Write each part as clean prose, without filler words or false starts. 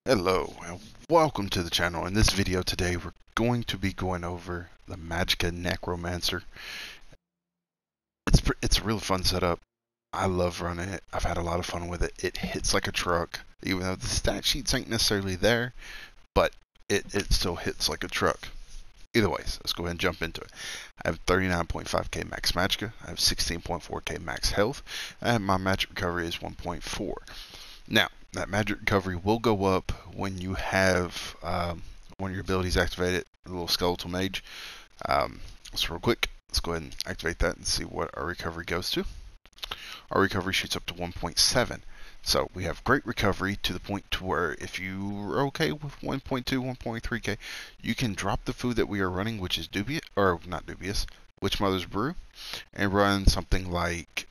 Hello and welcome to the channel. In this video today we're going to be going over the Magicka Necromancer. It's a really fun setup. I love running it. I've had a lot of fun with it. It hits like a truck, even though the stat sheets ain't necessarily there, but it still hits like a truck. Either ways, let's go ahead and jump into it. I have 39.5k max Magicka. I have 16.4k max health, and my magic recovery is 1.4. Now, that magic recovery will go up when you have one of your abilities activated, the little skeletal mage. So real quick, let's go ahead and activate that and see what our recovery goes to. Our recovery shoots up to 1.7. So we have great recovery to the point to where if you are okay with 1.2, 1.3k, you can drop the food that we are running, which is dubious, or not dubious, Witch Mother's Brew, and run something like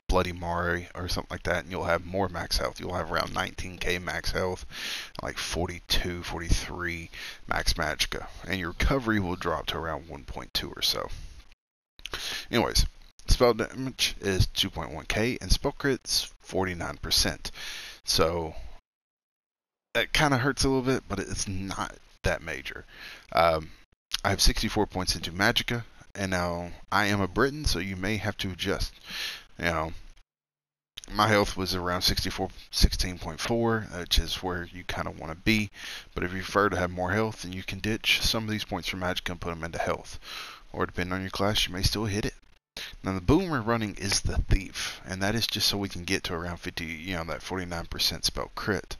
Bloody Mari or something like that, and you'll have more max health. You'll have around 19k max health, like 42, 43 max Magicka, and your recovery will drop to around 1.2 or so. Anyways, spell damage is 2.1k, and spell crit's 49%. So that kind of hurts a little bit, but it's not that major. I have 64 points into Magicka, and now I am a Briton, so you may have to adjust. You know, my health was around 16.4, which is where you kind of want to be. But if you prefer to have more health, then you can ditch some of these points from Magicka and put them into health. Or depending on your class, you may still hit it. Now the boom we're running is the Thief, and that is just so we can get to around 50, that 49% spell crit.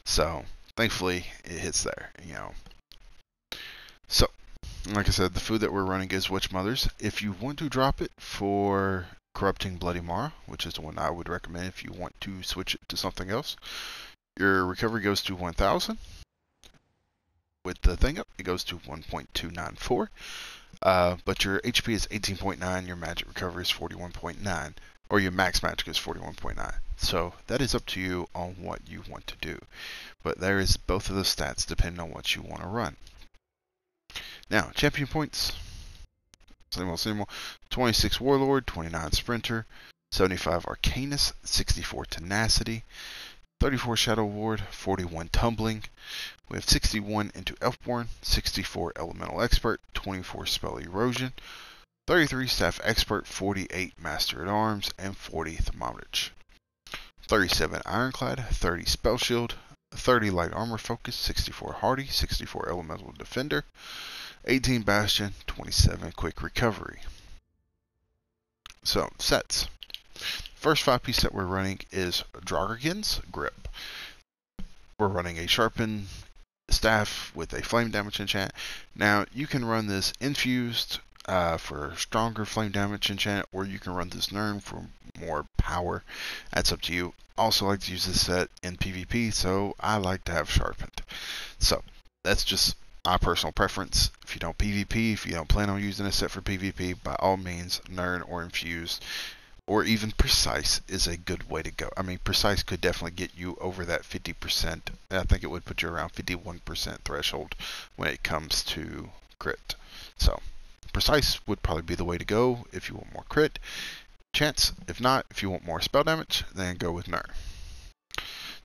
So thankfully it hits there, So, like I said, the food that we're running is Witch Mother's. If you want to drop it for Corrupting Bloody Mara, which is the one I would recommend if you want to switch it to something else, your recovery goes to 1000. With the thing up, it goes to 1.294. But your HP is 18.9, your magic recovery is 41.9, or your max magic is 41.9. So that is up to you on what you want to do. But there is both of those stats depending on what you want to run. Now, champion points. Same old. 26 Warlord, 29 Sprinter, 75 Arcanist, 64 Tenacity, 34 Shadow Ward, 41 Tumbling. We have 61 into Elfborn, 64 Elemental Expert, 24 Spell Erosion, 33 Staff Expert, 48 Master at Arms, and 40 Thermometer. 37 Ironclad, 30 Spell Shield, 30 Light Armor Focus, 64 Hardy, 64 Elemental Defender, 18 Bastion, 27 Quick Recovery. So, sets. First 5-piece set we're running is Dragon's Grip. We're running a sharpened staff with a flame damage enchant. Now, you can run this infused for stronger flame damage enchant, or you can run this Nern for more power. That's up to you. Also like to use this set in PvP, so I like to have sharpened. So, that's just my personal preference. If you don't PvP, if you don't plan on using this set for PvP, by all means, Nern or infused, or even precise is a good way to go. I mean, precise could definitely get you over that 50%. I think it would put you around 51% threshold when it comes to crit. So, precise would probably be the way to go if you want more crit chance. If not, if you want more spell damage, then go with Nern.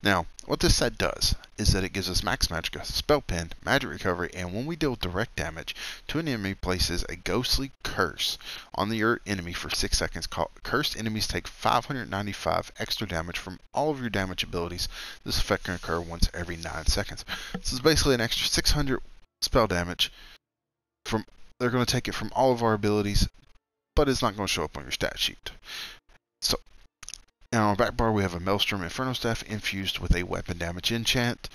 Now, what this set does is that it gives us max Magicka, spell pen, magic recovery, and when we deal direct damage to an enemy, places a ghostly curse on the enemy for 6 seconds. Cursed enemies take 595 extra damage from all of your damage abilities. This effect can occur once every 9 seconds. This is basically an extra 600 spell damage. They're going to take it from all of our abilities, but it's not going to show up on your stat sheet. So, now on our back bar we have a Maelstrom Inferno Staff infused with a weapon damage enchant.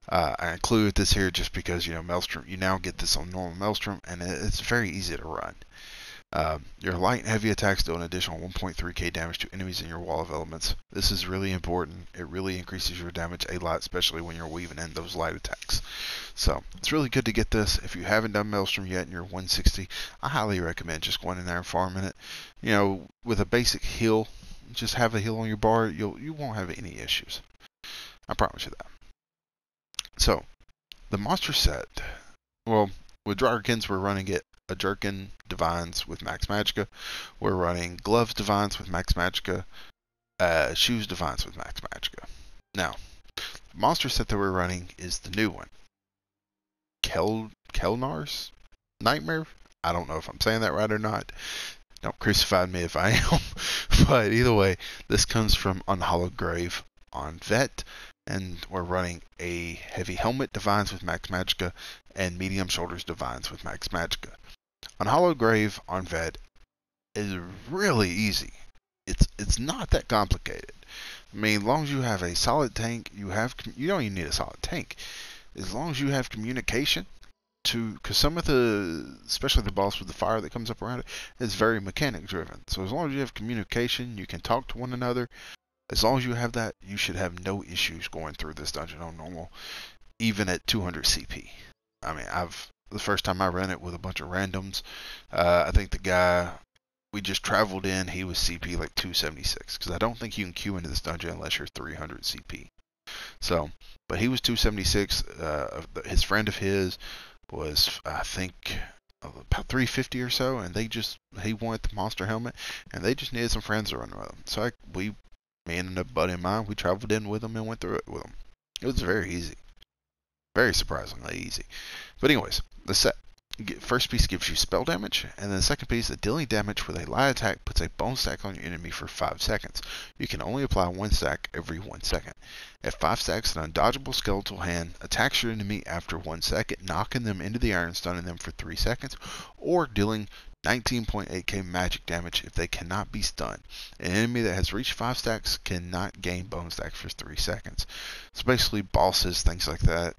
I included this here just because, Maelstrom, you now get this on normal Maelstrom, and it's very easy to run. Your light and heavy attacks do an additional 1.3k damage to enemies in your wall of elements. This is really important. It really increases your damage a lot, especially when you're weaving in those light attacks. So, it's really good to get this. If you haven't done Maelstrom yet and you're 160, I highly recommend just going in there and farming it. With a basic heal, just have a heal on your bar, you won't have any issues. I promise you that. So, the monster set. Well, with Dragarkins, we're running it a Jerkin Divines with max Magicka. We're running Gloves Divines with max Magicka. Shoes Divines with max Magicka. Now, monster set that we're running is the new one. Kelnar's Nightmare? I don't know if I'm saying that right or not. Don't crucify me if I am. But either way, this comes from Unhallowed Grave on Vet, and we're running a heavy helmet Divines with Max Magicka and medium shoulders Divines with Max Magicka. Unhallowed Grave on Vet is really easy. It's not that complicated. I mean, as long as you have a solid tank, you don't even need a solid tank. As long as you have communication because some of especially the boss with the fire that comes up around it, is very mechanic driven. So as long as you have communication, you can talk to one another. As long as you have that, you should have no issues going through this dungeon on normal, even at 200 CP. I mean, the first time I ran it with a bunch of randoms, I think the guy we just traveled in, he was CP like 276, because I don't think you can queue into this dungeon unless you're 300 CP. So, but he was 276. His friend of his was, I think, about 350 or so, and he wanted the monster helmet, and they just needed some friends to run with him. So me and a buddy of mine, we traveled in with him and went through it with him. It was very easy. Very surprisingly easy. But anyways, the first piece gives you spell damage, and then the second piece, the dealing damage with a light attack puts a bone stack on your enemy for 5 seconds. You can only apply 1 stack every 1 second. At 5 stacks, an undodgeable skeletal hand attacks your enemy after 1 second, knocking them into the iron, stunning them for 3 seconds, or dealing 19.8k magic damage if they cannot be stunned. An enemy that has reached 5 stacks cannot gain bone stacks for 3 seconds. So basically, bosses, things like that.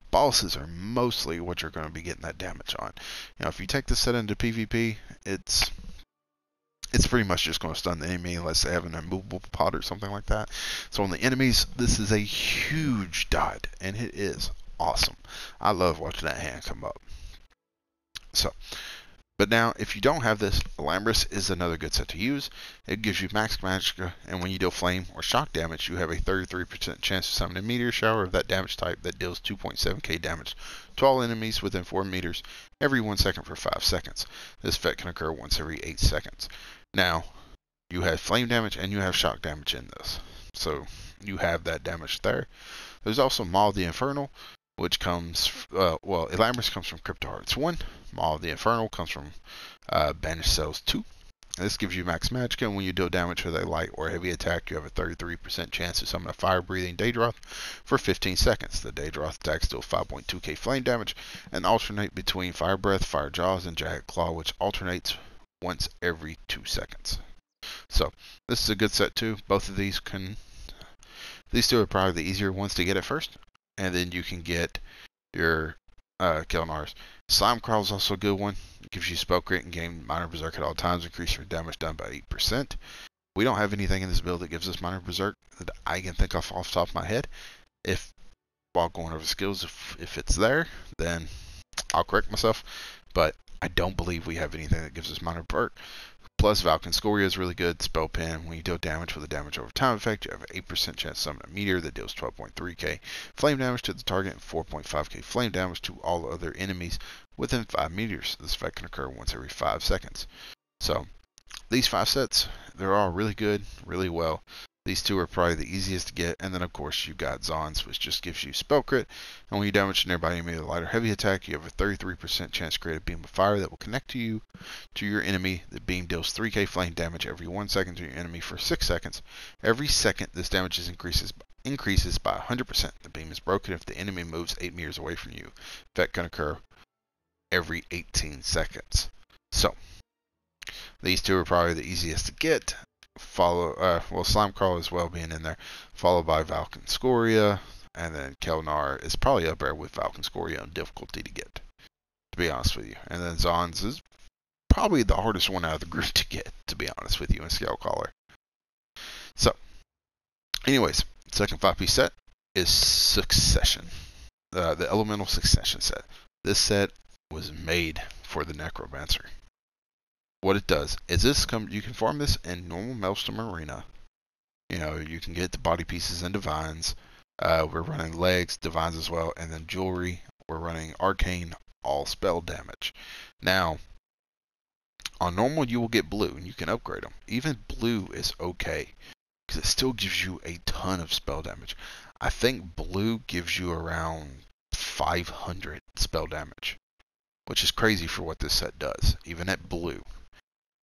Bosses are mostly what you're going to be getting that damage on. If you take this set into PvP, it's pretty much just going to stun the enemy unless they have an immovable pot or something like that. So on the enemies, this is a huge dot, and it is awesome. I love watching that hand come up. But now, if you don't have this, Alambris is another good set to use. It gives you max Magicka, and when you deal flame or shock damage, you have a 33% chance to summon a meteor shower of that damage type that deals 2.7k damage to all enemies within 4 meters every 1 second for 5 seconds. This effect can occur once every 8 seconds. Now, you have flame damage and you have shock damage in this. So, you have that damage there. There's also Maw of the Infernal, which comes, Alambris comes from Crypto Hearts 1. Maw of the Infernal comes from Banished Cells 2. This gives you max Magicka, and when you deal damage with a light or heavy attack, you have a 33% chance to summon a fire-breathing Daedroth for 15 seconds. The Daedroth attacks deal 5.2k flame damage and alternate between Fire Breath, Fire Jaws, and Jagged Claw, which alternates once every 2 seconds. So, this is a good set too. Both of these two are probably the easier ones to get at first, and then you can get your Kelnars. Slime Crawl is also a good one. It gives you spell crit and gain minor berserk at all times, increase your damage done by 8%. We don't have anything in this build that gives us minor berserk that I can think of off the top of my head. While going over skills, if it's there, then I'll correct myself. But I don't believe we have anything that gives us minor berserk. Plus, Valken Scoria is really good. Spell Pen, when you deal damage with a damage over time effect, you have an 8% chance to summon a meteor that deals 12.3k flame damage to the target and 4.5k flame damage to all other enemies within 5 meters. This effect can occur once every 5 seconds. So, these 5 sets, they're all really good, really well. These two are probably the easiest to get, and then of course you got Zon's, which just gives you spell crit, and when you damage a nearby enemy with a light or heavy attack, you have a 33% chance to create a beam of fire that will connect to your enemy. The beam deals 3k flame damage every 1 second to your enemy for 6 seconds. Every second this damage increases by 100%. The beam is broken if the enemy moves 8 meters away from you. Effect can occur every 18 seconds. So, these two are probably the easiest to get. Slime Crawl as well being in there, followed by Valken Scoria, and then Kelnar is probably up there with Valken Scoria on difficulty to get, to be honest with you. And then Zon's is probably the hardest one out of the group to get, to be honest with you, in Scale Caller. So, anyways, second 5-piece set is Succession, the Elemental Succession set. This set was made for the Necromancer. What it does is you can farm this in normal Maelstrom Arena. You can get the body pieces and divines. We're running legs, divines as well, and then jewelry. We're running arcane, all spell damage. Now, on normal you will get blue, and you can upgrade them. Even blue is okay, because it still gives you a ton of spell damage. I think blue gives you around 500 spell damage, which is crazy for what this set does, even at blue.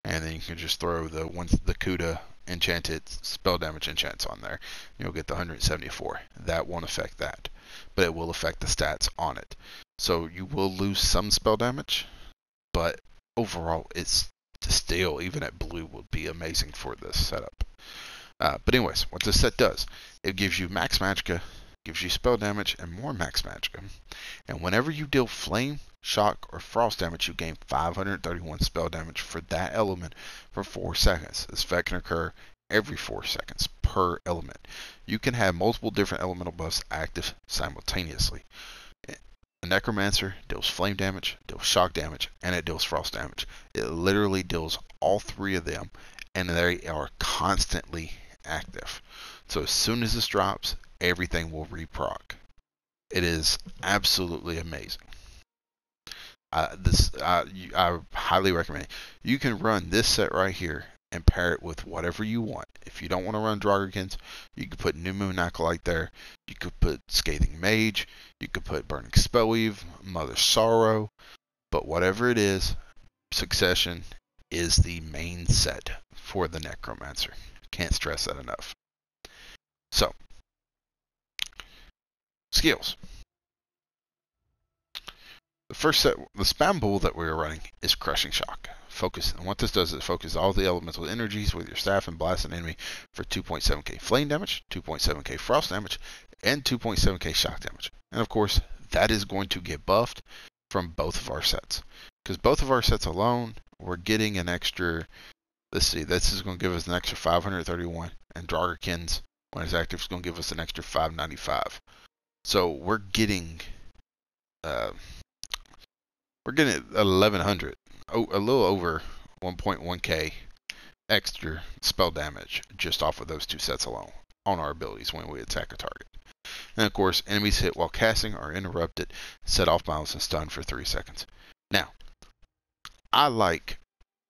And then you can just throw the Kuda enchanted spell damage enchants on there. You'll get the 174. That won't affect that, but it will affect the stats on it. So you will lose some spell damage, but overall it's still, even at blue, would be amazing for this setup. But anyways, what this set does, it gives you max magicka, gives you spell damage, and more max magicka. And whenever you deal flame, shock, or frost damage, you gain 531 spell damage for that element for 4 seconds. This effect can occur every 4 seconds per element. You can have multiple different elemental buffs active simultaneously. The Necromancer deals flame damage, deals shock damage, and it deals frost damage. It literally deals all 3 of them, and they are constantly active. So as soon as this drops, everything will reproc. It is absolutely amazing. I highly recommend it. You can run this set right here and pair it with whatever you want. If you don't want to run Draugr, you could put New Moon Acolyte there. You could put Scathing Mage. You could put Burning Spellweave, Mother Sorrow. But whatever it is, Succession is the main set for the Necromancer. Can't stress that enough. So, skills. The first set, the spam bull that we are running, is Crushing Shock. Focus, and what this does is it focuses all the elemental energies with your staff and blast an enemy for 2.7k flame damage, 2.7k frost damage, and 2.7k shock damage. And of course, that is going to get buffed from both of our sets. Because both of our sets alone, we're getting an extra, let's see, this is going to give us an extra 531, and Draugr, when it's active, is going to give us an extra 595. So we're getting 1100, a little over 1.1k extra spell damage just off of those 2 sets alone on our abilities when we attack a target. And of course, enemies hit while casting are interrupted, set off balance, and stunned for 3 seconds. Now, I like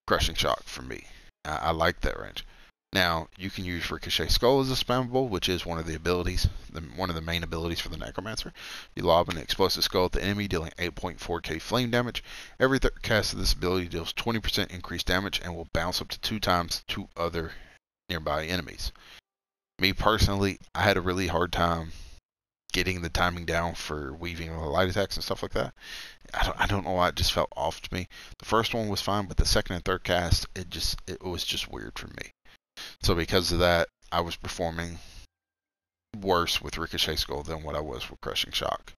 Crushing Shock for me. I like that range. Now, you can use Ricochet Skull as a spammable, which is one of the abilities, one of the main abilities for the Necromancer. You lob an explosive skull at the enemy, dealing 8.4k flame damage. Every cast of this ability deals 20% increased damage and will bounce up to 2 times to other nearby enemies. Me personally, I had a really hard time getting the timing down for weaving the light attacks and stuff like that. I don't know why, it just felt off to me. The first one was fine, but the second and third cast, it was just weird for me. So because of that, I was performing worse with Ricochet Skull than what I was with Crushing Shock.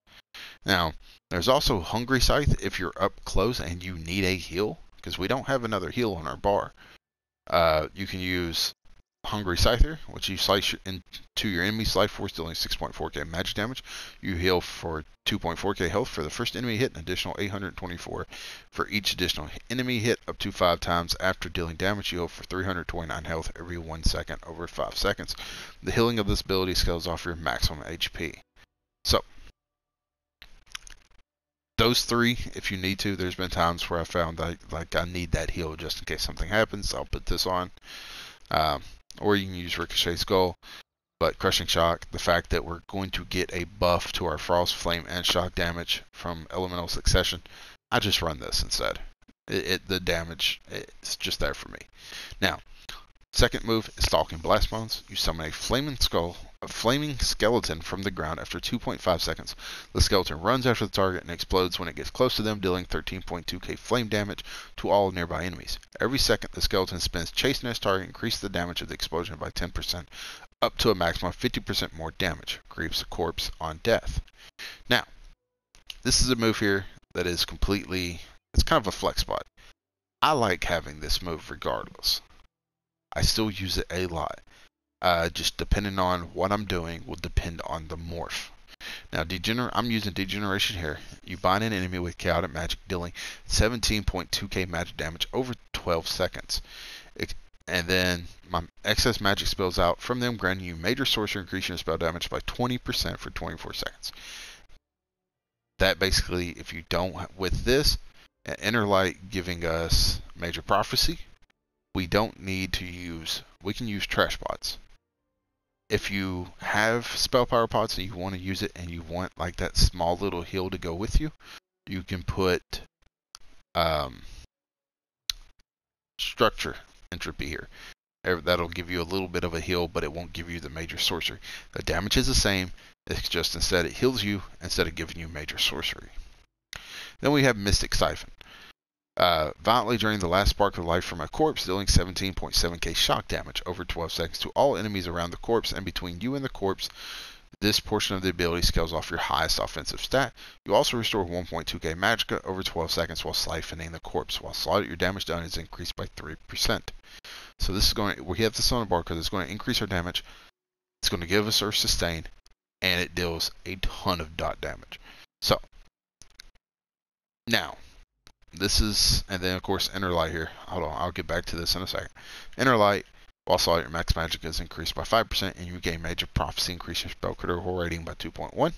Now, there's also Hungry Scythe if you're up close and you need a heal, because we don't have another heal on our bar. You can use Hungry Scyther, which you slice into your enemy's life force, dealing 6.4k magic damage. You heal for 2.4k health for the first enemy hit, an additional 824 for each additional enemy hit up to 5 times. After dealing damage, you heal for 329 health every 1 second over 5 seconds. The healing of this ability scales off your maximum HP. So, those 3, if you need to. There's been times where I found that I need that heal just in case something happens. I'll put this on. Or you can use Ricochet Skull. But Crushing Shock, the fact that we're going to get a buff to our Frost, Flame, and Shock damage from Elemental Succession, I just run this instead. The damage, it's just there for me. Now, second move is Stalking Blast Bones. You summon a flaming skeleton from the ground after 2.5 seconds. The skeleton runs after the target and explodes when it gets close to them, dealing 13.2k flame damage to all nearby enemies. Every second the skeleton spins chasing its target, increases the damage of the explosion by 10%, up to a maximum of 50% more damage. Creeps the corpse on death. Now, this is a move here that is completely, it's kind of a flex spot. I like having this move regardless. I still use it a lot. Just depending on what I'm doing will depend on the morph. Now, I'm using Degeneration here. You bind an enemy with chaotic magic, dealing 17.2k magic damage over 12 seconds. And then my excess magic spills out from them, granting you major sorcery, increasing your spell damage by 20% for 24 seconds. That basically, if you don't, with this, Inner Light giving us Major Prophecy, we don't need to use, we can use Trash Bots. if you have spell power pots and you want to use it and you want like that small little heal to go with you, you can put structure entropy here. That'll give you a little bit of a heal, but it won't give you the major sorcery. The damage is the same. It's just instead it heals you instead of giving you major sorcery. Then we have Mystic Siphon. Violently draining the last spark of life from a corpse, dealing 17.7k shock damage over 12 seconds to all enemies around the corpse and between you and the corpse. This portion of the ability scales off your highest offensive stat. You also restore 1.2k Magicka over 12 seconds while siphoning the corpse. While slotted, your damage done is increased by 3%. So this is going. We have this on the bar because it's going to increase our damage. It's going to give us our sustain, and it deals a ton of dot damage. So now this is, and then of course Inner Light here. Hold on, I'll get back to this in a second. Inner Light. While slotted, your max magic is increased by 5%, and you gain Major Prophecy, increase your spell critical rating by 2.1.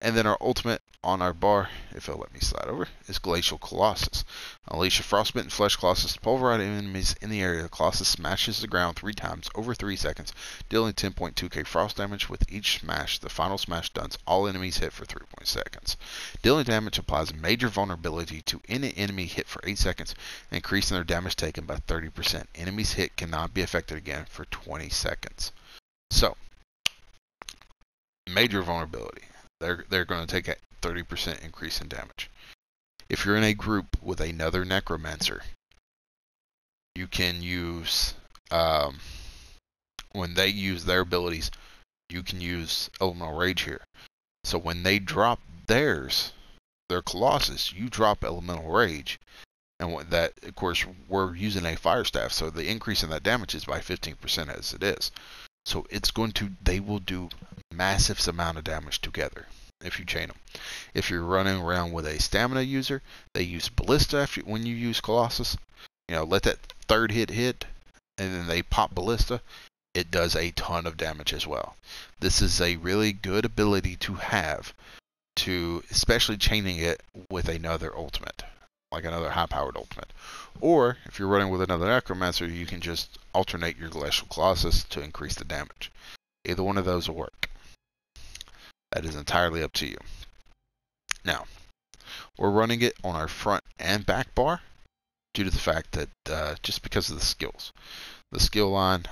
And then our ultimate on our bar, if it'll let me slide over, is Glacial Colossus. Unleash a frostbitten flesh Colossus to pulverize enemies in the area. The Colossus smashes the ground 3 times over 3 seconds, dealing 10.2k frost damage. With each smash, the final smash stuns all enemies hit for 3 seconds. Dealing damage applies major vulnerability to any enemy hit for 8 seconds, increasing their damage taken by 30%. Enemies hit cannot be affected again for 20 seconds. So, major vulnerability. They're going to take a 30% increase in damage. If you're in a group with another Necromancer, you can use, when they use their abilities, you can use Elemental Rage here. So when they drop their Colossus, you drop Elemental Rage. And what that, of course, we're using a Fire Staff, so the increase in that damage is by 15% as it is. So it's going to, they will do massive amount of damage together if you chain them. If you're running around with a stamina user, they use Ballista when you use Colossus. Let that third hit, and then they pop Ballista. It does a ton of damage as well. This is a really good ability to have, especially chaining it with another ultimate, like another high-powered ultimate. Or, if you're running with another Necromancer, you can just alternate your Glacial Colossus to increase the damage. Either one of those will work. That is entirely up to you. Now, we're running it on our front and back bar due to the fact that just because of the skills. The skill line,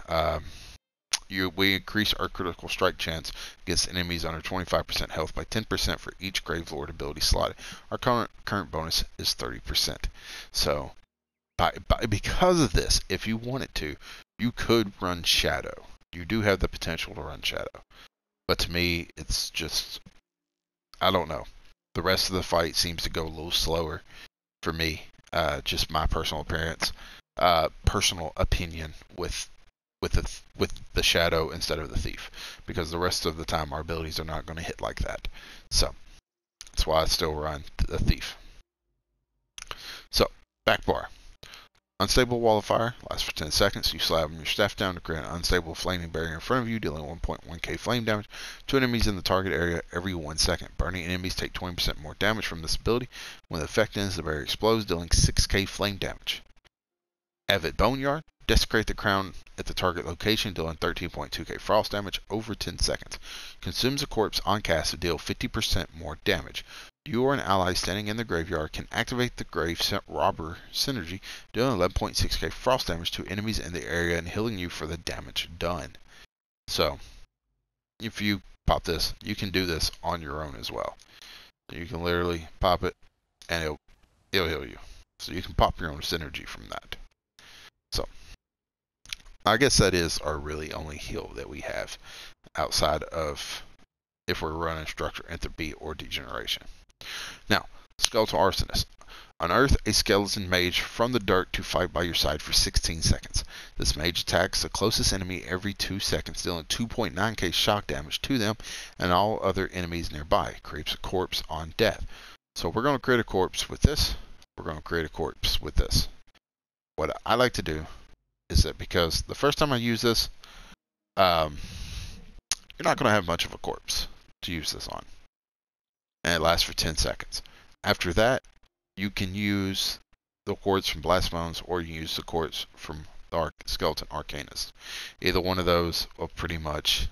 we increase our critical strike chance against enemies under 25% health by 10% for each Gravelord ability slotted. Our current bonus is 30%. So, because of this, if you wanted to, you could run Shadow. You do have the potential to run Shadow. But to me, it's just, I don't know. The rest of the fight seems to go a little slower for me. Just my personal opinion with the Shadow instead of the Thief, because the rest of the time our abilities are not going to hit like that. So that's why I still run the Thief. So back bar. Unstable Wall of Fire lasts for 10 seconds. You slam your staff down to create an unstable flaming barrier in front of you, dealing 1.1k flame damage to enemies in the target area every 1 second. Burning enemies take 20% more damage from this ability. When the effect ends, the barrier explodes, dealing 6k flame damage. Avid Boneyard. Desecrate the crown at the target location, dealing 13.2k frost damage over 10 seconds. Consumes a corpse on cast to deal 50% more damage. You or an ally standing in the graveyard can activate the Grave Robber synergy, dealing 11.6k frost damage to enemies in the area and healing you for the damage done. So, if you pop this, you can do this on your own as well. You can literally pop it, and it'll heal you. So you can pop your own synergy from that. So, I guess that is our really only heal that we have outside of if we're running Structure, Entropy, or Degeneration. Now, Skeletal Arsonist. Unearth a skeleton mage from the dirt to fight by your side for 16 seconds. This mage attacks the closest enemy every 2 seconds, dealing 2.9k shock damage to them and all other enemies nearby. Creates a corpse on death. So we're going to create a corpse with this. We're going to create a corpse with this. What I like to do is that, because the first time I use this, you're not going to have much of a corpse to use this on. And it lasts for 10 seconds. After that, you can use the quartz from Blastbones, or you use the quartz from the Skeleton Arcanist. Either one of those will pretty much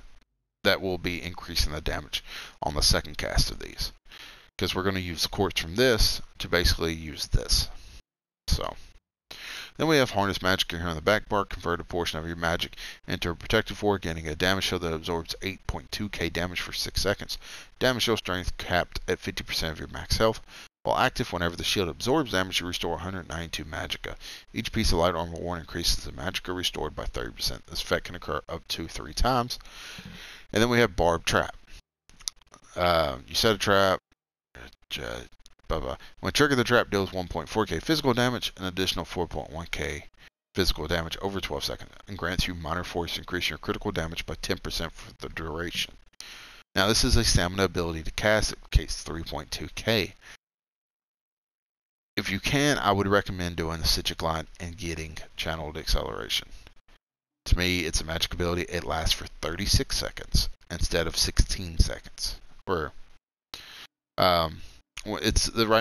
that will be increasing the damage on the second cast of these. Because we're going to use the quartz from this to basically use this. So, then we have Harness Magicka here on the back bar. Convert a portion of your magic into a protective ward, getting a damage shield that absorbs 8.2k damage for 6 seconds. Damage shield strength capped at 50% of your max health. While active, whenever the shield absorbs damage, you restore 192 Magicka. Each piece of light armor worn increases the Magicka restored by 30%. This effect can occur up to 3 times. And then we have Barbed Trap. You set a trap. When triggered, the trap deals 1.4k physical damage, an additional 4.1k physical damage over 12 seconds, and grants you minor force, increasing your critical damage by 10% for the duration. Now, this is a stamina ability to cast. It takes 3.2k. If you can, I would recommend doing the Sigil line and getting Channeled Acceleration. To me, it's a magic ability. It lasts for 36 seconds instead of 16 seconds. Right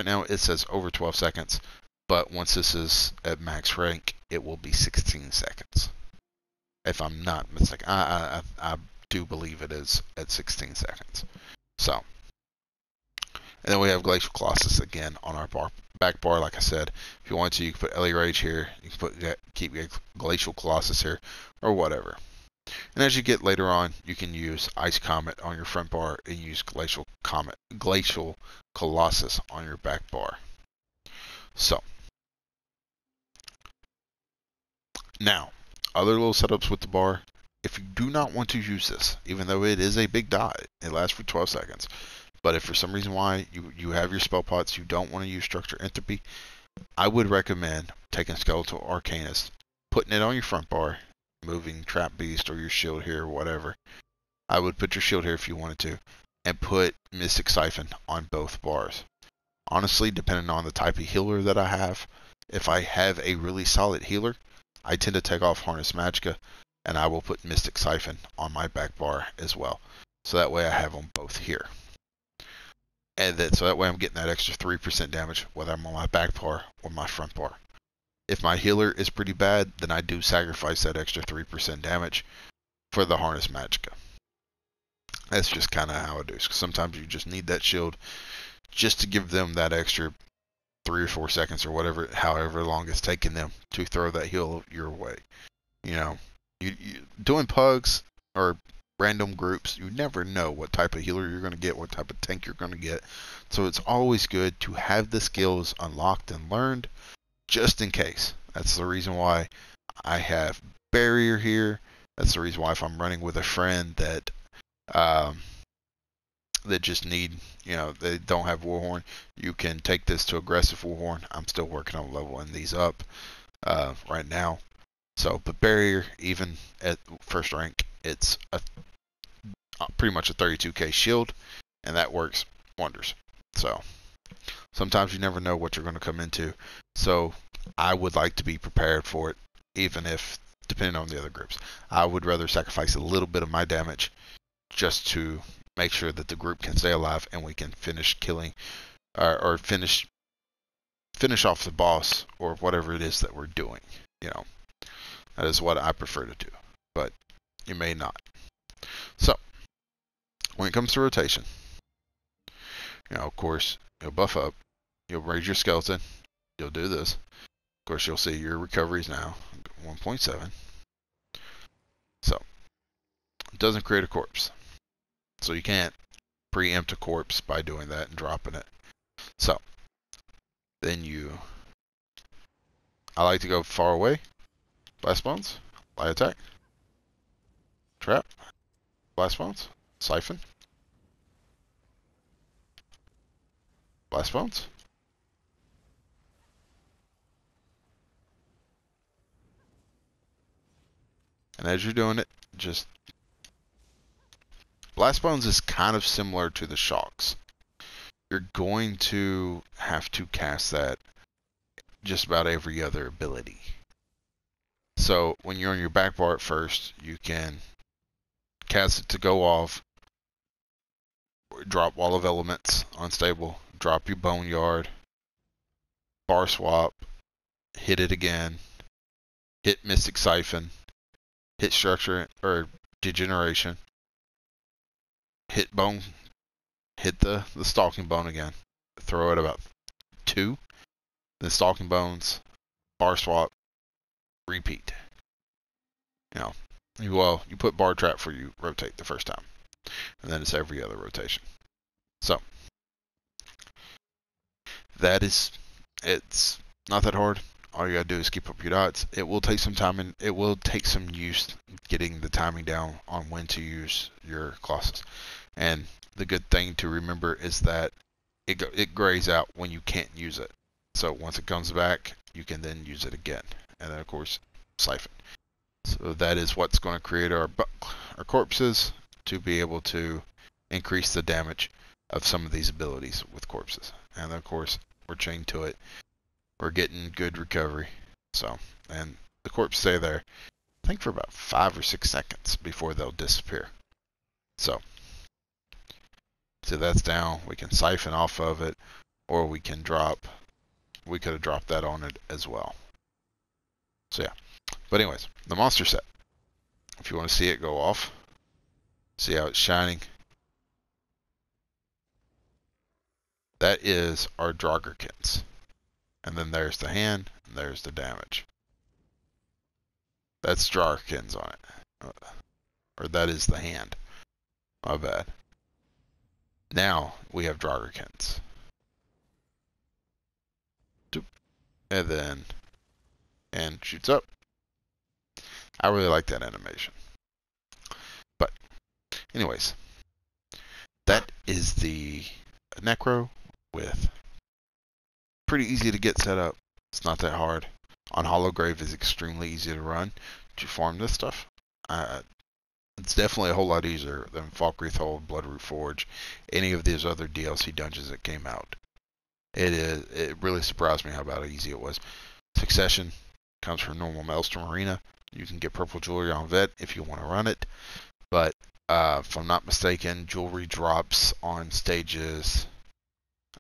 now it says over 12 seconds, but once this is at max rank, it will be 16 seconds. If I'm not mistaken, I do believe it is at 16 seconds. So, and then we have Glacial Colossus again on our back bar. Like I said, if you want to, you can put Ellie Rage here. You can keep Glacial Colossus here, or whatever. And as you get later on, you can use Ice Comet on your front bar and use Glacial Colossus on your back bar. So, now, other little setups with the bar. If you do not want to use this, even though it is a big dot, it lasts for 12 seconds. But if for some reason why you have your spell pots, you don't want to use Structure Entropy, I would recommend taking Skeletal Arcanist, putting it on your front bar, moving Trap Beast or your shield here or whatever. I would put your shield here if you wanted to, and put Mystic Siphon on both bars. Honestly, depending on the type of healer that I have, if I have a really solid healer, I tend to take off Harness Magicka, and I will put Mystic Siphon on my back bar as well. So that way I have them both here. And so that way I'm getting that extra 3% damage, whether I'm on my back bar or my front bar. If my healer is pretty bad, then I do sacrifice that extra 3% damage for the Harness Magicka. That's just kind of how it is. Sometimes you just need that shield just to give them that extra 3 or 4 seconds or whatever, however long it's taking them to throw that heal your way. You know, you doing pugs or random groups, you never know what type of healer you're going to get, what type of tank you're going to get. So it's always good to have the skills unlocked and learned just in case. That's the reason why I have Barrier here. That's the reason why if I'm running with a friend that just need, they don't have Warhorn, you can take this to aggressive Warhorn. I'm still working on leveling these up right now. So, but Barrier, even at first rank, it's pretty much a 32k shield, and that works wonders. So, sometimes you never know what you're going to come into. So, I would like to be prepared for it, even if, depending on the other groups. I would rather sacrifice a little bit of my damage just to make sure that the group can stay alive and we can finish killing or finish off the boss or whatever it is that we're doing. That is what I prefer to do, but you may not. So when it comes to rotation, of course, you'll buff up, you'll raise your skeleton, you'll do this. Of course, you'll see your recoveries now 1.7. So it doesn't create a corpse. So you can't preempt a corpse by doing that and dropping it. So then I like to go far away. Blast Bones, light attack, trap, Blast Bones, siphon, Blast Bones. And as you're doing it, just Blast Bones is kind of similar to the shocks. You're going to have to cast that just about every other ability. So when you're on your back bar at first, you can cast it to go off, drop Wall of Elements, unstable, drop your Boneyard, bar swap, hit it again, hit Mystic Siphon, hit Structure or Degeneration, hit bone, hit the stalking bone again, throw it about 2, then stalking bones, bar swap, repeat. You know, you put Barbed Trap for you rotate the first time, and then it's every other rotation. So it's not that hard. All you gotta do is keep up your dots. It will take some time, and it will take some use getting the timing down on when to use your clauses. And the good thing to remember is that it grays out when you can't use it. So once it comes back, you can then use it again, and then of course siphon. So that is what's going to create our corpses to be able to increase the damage of some of these abilities with corpses. And of course, we're chained to it. We're getting good recovery. So, and the corpses stay there, I think, for about 5 or 6 seconds before they'll disappear. So that's down. We can siphon off of it, or we can drop. We could have dropped that on it as well. So yeah. But anyways, the monster set. If you want to see it go off, see how it's shining. That is our Draugr. And then there's the hand, and there's the damage. That's Draugr on it. Or that is the hand. My bad. Now we have Draugr. And then, and shoots up. I really like that animation. But, anyways, that is the Necro with pretty easy to get set up. It's not that hard. On Hollow Grave is extremely easy to run to farm this stuff. It's definitely a whole lot easier than Falkreath Hold, Bloodroot Forge, any of these other DLC dungeons that came out. It really surprised me how about easy it was. Succession comes from normal Maelstrom Arena. You can get purple jewelry on Vet if you want to run it. But if I'm not mistaken, jewelry drops on stages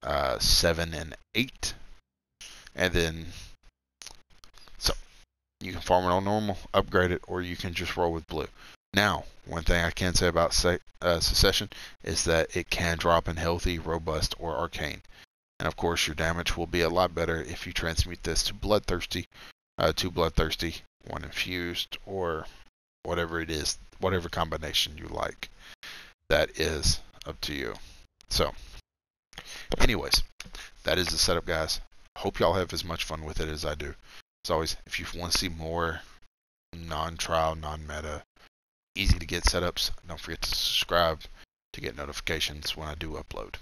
7 and 8. And then, so you can farm it on normal, upgrade it, or you can just roll with blue. Now, one thing I can say about Succession is that it can drop in Healthy, Robust, or Arcane. And of course, your damage will be a lot better if you transmute this to Bloodthirsty, 2 Bloodthirsty, 1 Infused, or whatever it is, whatever combination you like. That is up to you. So, anyways, that is the setup, guys. Hope y'all have as much fun with it as I do. As always, if you want to see more non-trial, non-meta, easy to get setups, don't forget to subscribe to get notifications when I do upload.